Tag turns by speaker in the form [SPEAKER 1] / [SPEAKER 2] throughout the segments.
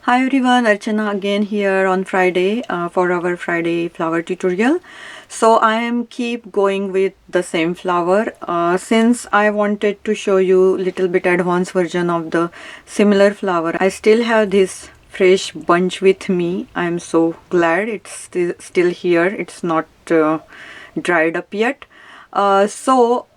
[SPEAKER 1] Hi everyone, Archana again here on Friday for our Friday flower tutorial. So I am keep going with the same flower since I wanted to show you little bit advanced version of the similar flower. I still have this fresh bunch with me. I am so glad it's still here. It's not dried up yet. So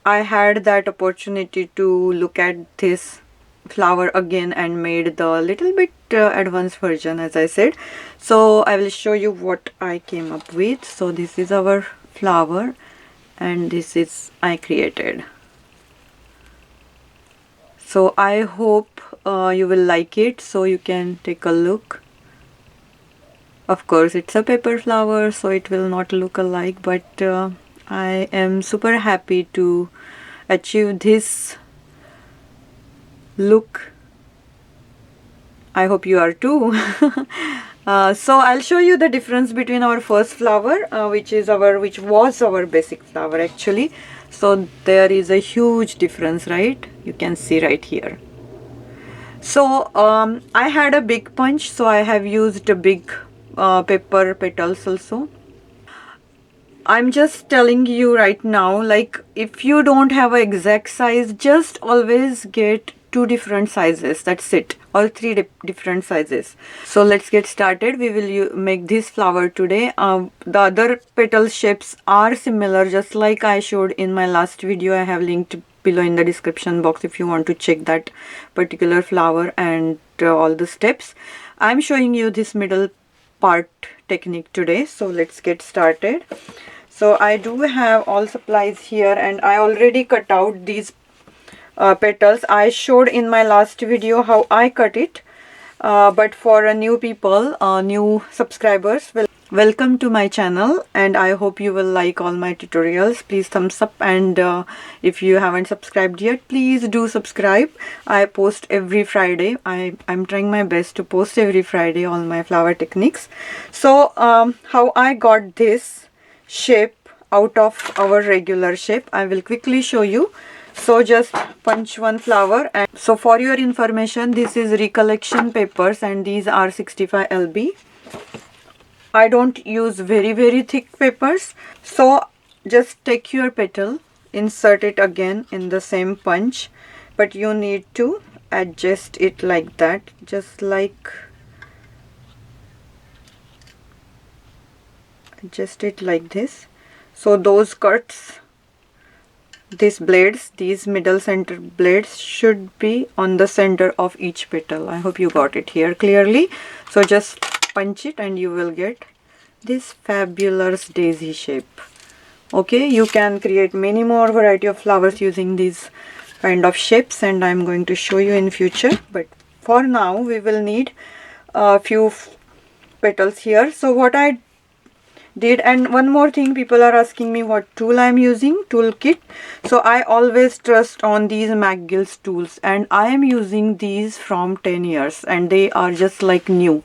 [SPEAKER 1] I had that opportunity to look at this flower again and made the little bit advanced version, as I said. So I will show you what I came up with. So this is our flower and this is I created. So I hope you will like it, so you can take a look. Of course it's a paper flower, so it will not look alike, but I am super happy to achieve this look. I hope you are too. So I'll show you the difference between our first flower, which was our basic flower actually. So there is a huge difference, right? You can see right here. So I had a big punch, so I have used a big paper petals also. I'm just telling you right now, like if you don't have an exact size, just always get two different sizes. That's it, or three different sizes. So let's get started. We will make this flower today. The other petal shapes are similar, just like I showed in my last video. I have linked below in the description box if you want to check that particular flower and all the steps. I'm showing you this middle part technique today. So let's get started. So I do have all supplies here and I already cut out these petals. I showed in my last video how I cut it, but for new people, new subscribers, welcome to my channel and I hope you will like all my tutorials. Please thumbs up, and if you haven't subscribed yet, please do subscribe. I post every Friday. I'm trying my best to post every Friday all my flower techniques. So how I got this shape out of our regular shape, I will quickly show you. So just punch one flower. And so for your information, this is recollection papers and these are 65 lb. I don't use very thick papers. So just take your petal, insert it again in the same punch, but you need to adjust it like that, just like adjust it like this. So those cuts, these blades, these middle center blades should be on the center of each petal. I hope you got it here clearly. So just punch it and you will get this fabulous daisy shape. Okay, you can create many more variety of flowers using these kind of shapes and I'm going to show you in future, but for now we will need a few petals here. So what I did, and one more thing, people are asking me what tool I'm using, toolkit. So I always trust on these McGill's tools and I am using these from 10 years and they are just like new.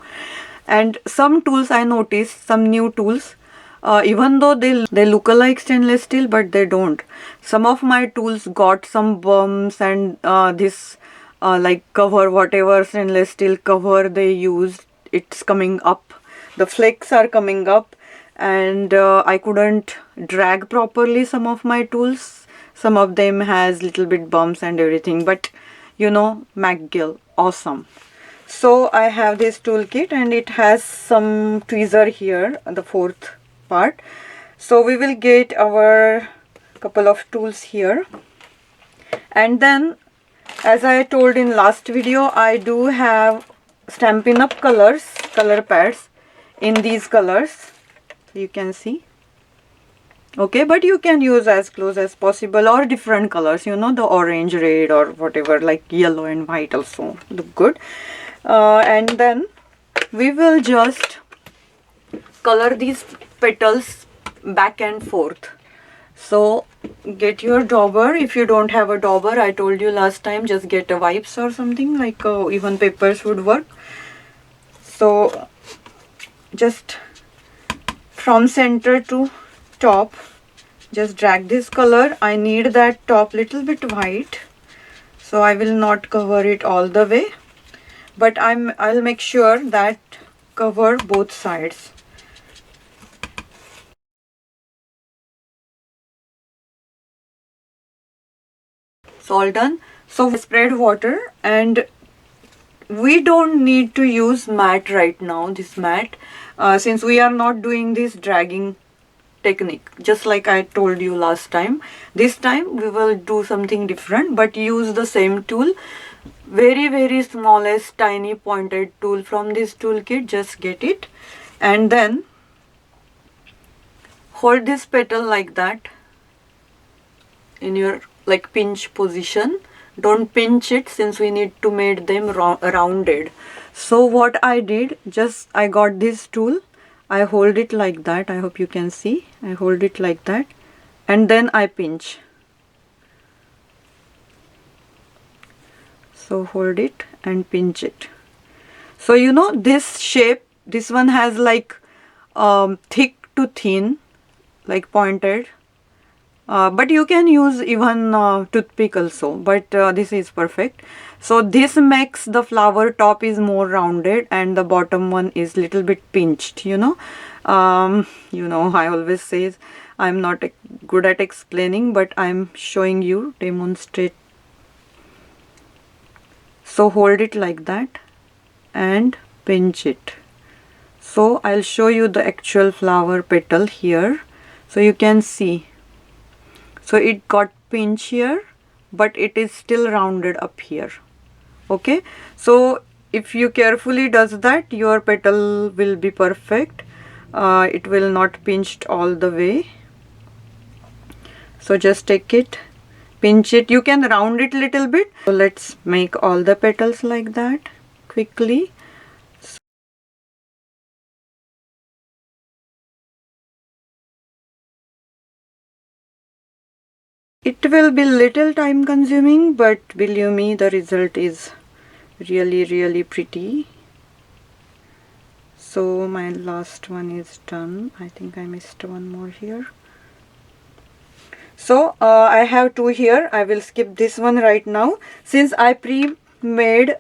[SPEAKER 1] And some tools I noticed, some new tools, even though they look like stainless steel, but they don't. Some of my tools got some bumps and this like cover, whatever stainless steel cover they used, it's coming up, the flakes are coming up, and I couldn't drag properly some of my tools. Some of them has little bit bumps and everything, but you know, McGill, awesome. So I have this toolkit and it has some tweezer here, the fourth part. So we will get our couple of tools here, and then as I told in last video, I do have Stampin' Up colors, color pads in these colors. You can see. Okay, but you can use as close as possible or different colors, you know, the orange, red or whatever, like yellow and white also look good. And then we will just color these petals back and forth. So get your dauber. If you don't have a dauber, I told you last time, just get a wipes or something, like even papers would work. So just from center to top, just drag this color. I need that top little bit white, so I will not cover it all the way, but I'll make sure that cover both sides. It's all done. So we spread water, and we don't need to use mat right now, this mat, since we are not doing this dragging technique, just like I told you last time. This time we will do something different, but use the same tool, very smallest tiny pointed tool from this toolkit. Just get it, and then hold this petal like that in your like pinch position. Don't pinch it, since we need to make them rounded. So what I did, just I got this tool, I hold it like that. I hope you can see. I hold it like that, and then I pinch. So hold it and pinch it. So you know this shape, this one has like thick to thin, like pointed. But you can use even toothpick also, but this is perfect. So this makes the flower top is more rounded and the bottom one is little bit pinched, you know. I always say I'm not good at explaining, but I'm showing you, demonstrate. So hold it like that and pinch it. So I'll show you the actual flower petal here, so you can see. So it got pinch here, but it is still rounded up here. Okay, so if you carefully does that, your petal will be perfect. It will not pinched all the way. So just take it, pinch it. You can round it little bit. So let's make all the petals like that quickly. It will be little time consuming, but believe me, the result is really pretty. So my last one is done. I think I missed one more here. So I have two here. I will skip this one right now, since I pre-made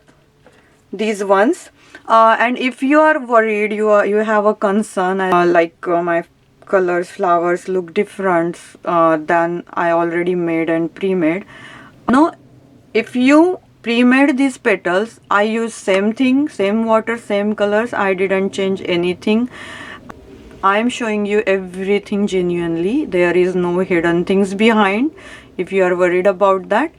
[SPEAKER 1] these ones. And if you are worried, you have a concern, my colors, flowers look different than I already made and pre-made. No, if you pre-made these petals, I use same thing, same water, same colors. I didn't change anything. I'm showing you everything genuinely. There is no hidden things behind, if you are worried about that.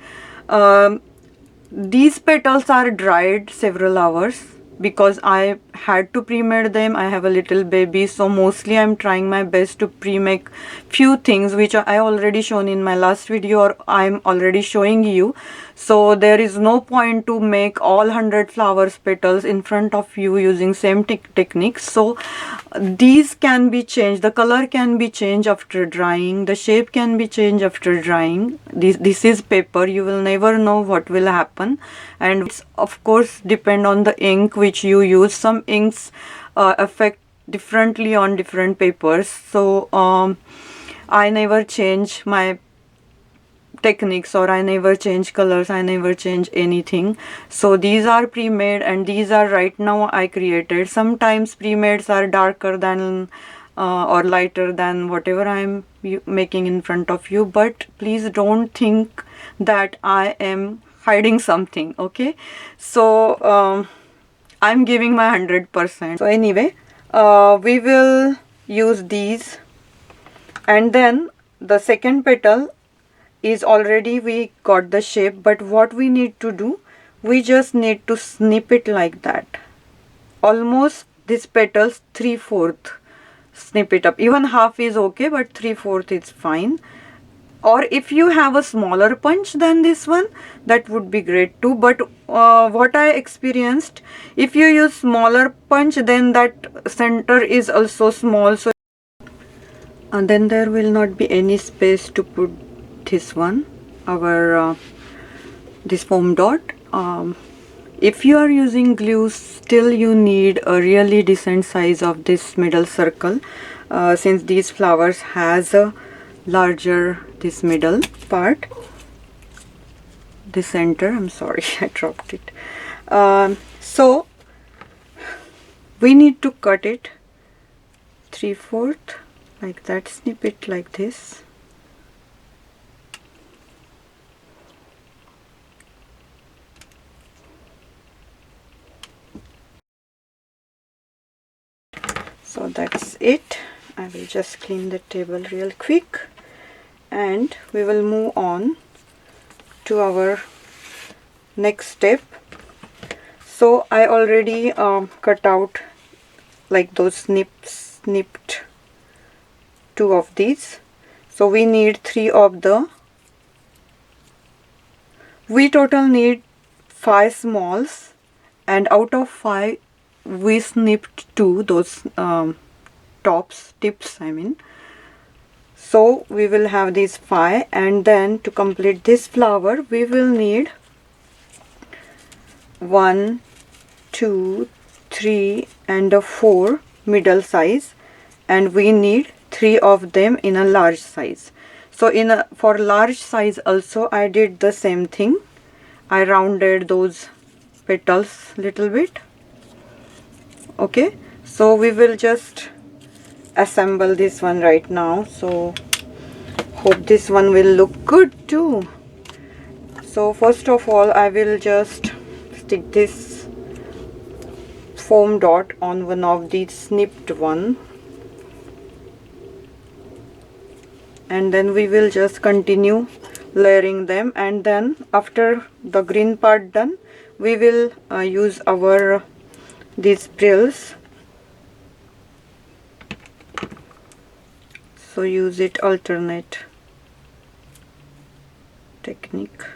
[SPEAKER 1] These petals are dried several hours because I had to pre-made them. I have a little baby, so mostly I'm trying my best to pre-make few things which I already shown in my last video, or I'm already showing you. So there is no point to make all 100 flowers petals in front of you using same techniques. So these can be changed, the color can be changed after drying, the shape can be changed after drying. This is paper, you will never know what will happen, and it's of course depend on the ink which you use. Some inks affect differently on different papers. So I never change my techniques, or I never change colors, I never change anything. So these are pre-made, and these are right now I created. Sometimes pre-mades are darker than or lighter than whatever I'm making in front of you, but please don't think that I am hiding something. Okay, so I'm giving my 100%. So anyway, we will use these, and then the second petal is already we got the shape, but what we need to do, we just need to snip it like that, almost this petals 3/4, snip it up. Even half is okay, but 3/4 is fine. Or if you have a smaller punch than this one, that would be great too. But what I experienced, if you use smaller punch, then that center is also small, so and then there will not be any space to put this one, our this foam dot. If you are using glue, still you need a really decent size of this middle circle, since these flowers has a larger this middle part. the center. I'm sorry, I dropped it. So we need to cut it 3/4 like that, snip it like this. So that's it. I will just clean the table real quick and we will move on to our next step. So I already cut out like those snipped 2 of these. So we need 3 of the, we total need 5 smalls, and out of 5 we snipped 2, those tips I mean. So we will have these 5, and then to complete this flower we will need 1, 2, 3 and a 4 middle size, and we need 3 of them in a large size. So for large size also I did the same thing. I rounded those petals little bit. Okay, so we will just assemble this one right now. So hope this one will look good too. So first of all I will just stick this foam dot on one of these snipped one, and then we will just continue layering them, and then after the green part done we will use our these frills. So use it alternate technique.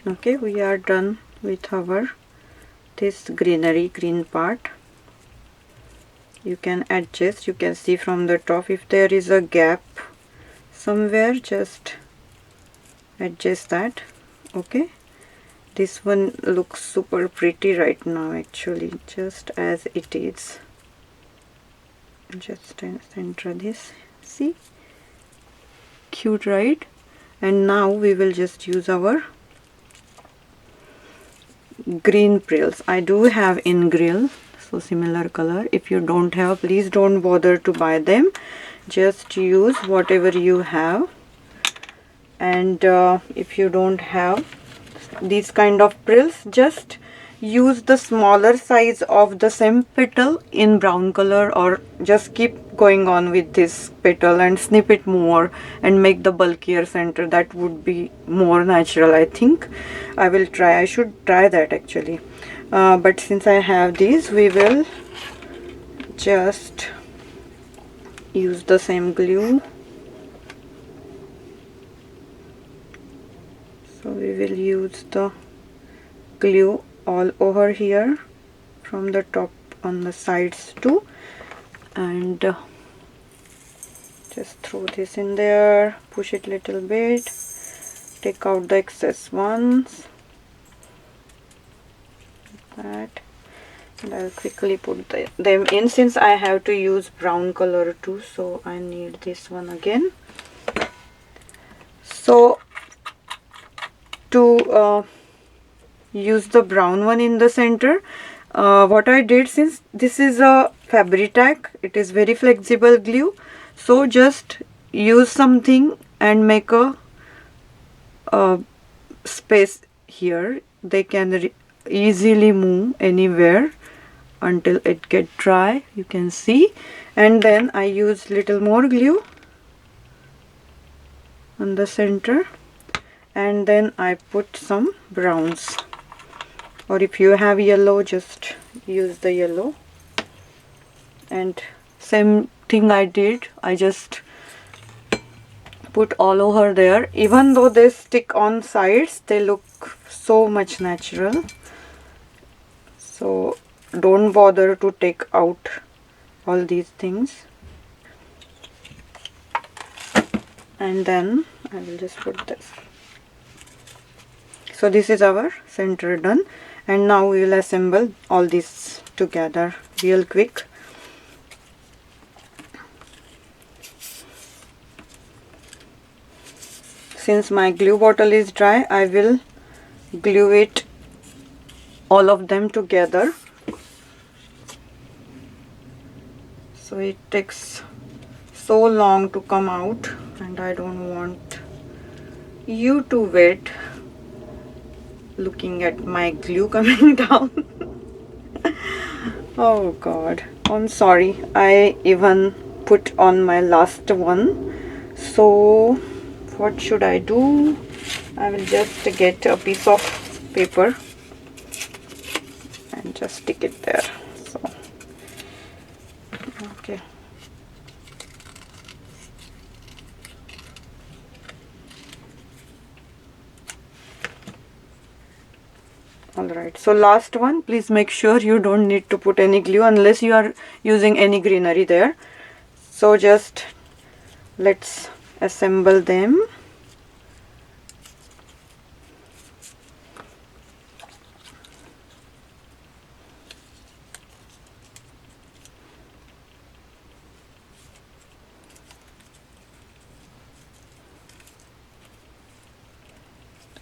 [SPEAKER 1] Okay, we are done with our this green part. You can adjust, you can see from the top if there is a gap somewhere, just adjust that. Okay, this one looks super pretty right now actually, just as it is. Just center this, see, cute, right? And now we will just use our green frills. I do have in grill, so similar color. If you don't have, please don't bother to buy them, just use whatever you have. And if you don't have these kind of frills, just use the smaller size of the same petal in brown color, or just keep going on with this petal and snip it more and make the bulkier center. That would be more natural, I think. I should try that actually, but since I have these, we will just use the same glue. So we will use the glue all over here from the top on the sides too, and just throw this in there, push it little bit, take out the excess ones like that, and I'll quickly put them in. Since I have to use brown color too, so I need this one again. So to use the brown one in the center, what I did, since this is a Fabri-Tac, it is very flexible glue, so just use something and make a space here. They can easily move anywhere until it get dry, you can see. And then I use little more glue on the center, and then I put some browns, or if you have yellow, just use the yellow. And same thing I did, I just put all over there. Even though they stick on sides, they look so much natural. So don't bother to take out all these things. And then I will just put this. So this is our center done, and now we will assemble all this together real quick. Since my glue bottle is dry, I will glue it all of them together. So it takes so long to come out, and I don't want you to wait looking at my glue coming down. Oh god, I'm sorry, I even put on my last one. So what should I do? I will just get a piece of paper and just stick it there. So okay, alright, so last one, please make sure you don't need to put any glue unless you are using any greenery there. So just let's assemble them.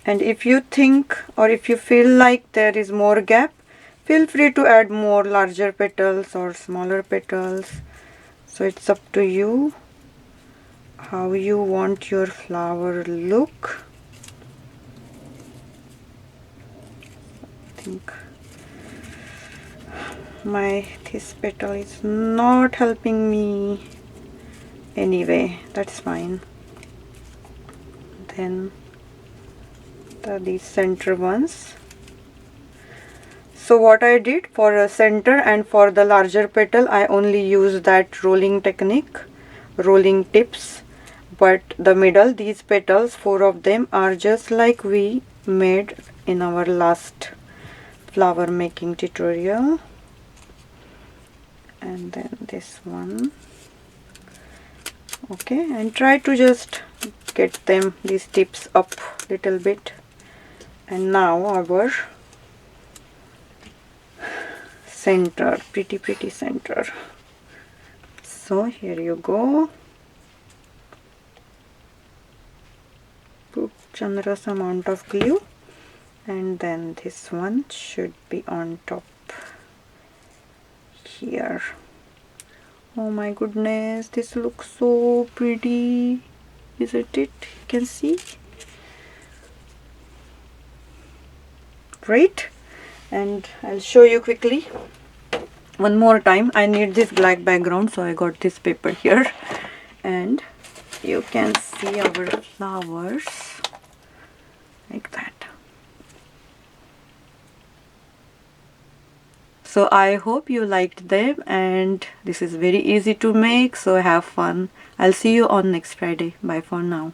[SPEAKER 1] And if you think or if you feel like there is more gap, feel free to add more larger petals or smaller petals. So it's up to you how you want your flower look. I think this petal is not helping me. Anyway, that's fine. Then these center ones. So what I did for a center and for the larger petal, I only use that rolling technique, rolling tips. But the middle, these petals, 4 of them, are just like we made in our last flower making tutorial. And then this one. Okay, and try to just get them, these tips, up little bit. And now our center, pretty center. So here you go. Put generous amount of glue, and then this one should be on top here. Oh my goodness, this looks so pretty, isn't it? You can see. Great. And I'll show you quickly one more time. I need this black background, so I got this paper here, and you can see our flowers like that. So I hope you liked them, and this is very easy to make, so have fun. I'll see you on next Friday. Bye for now.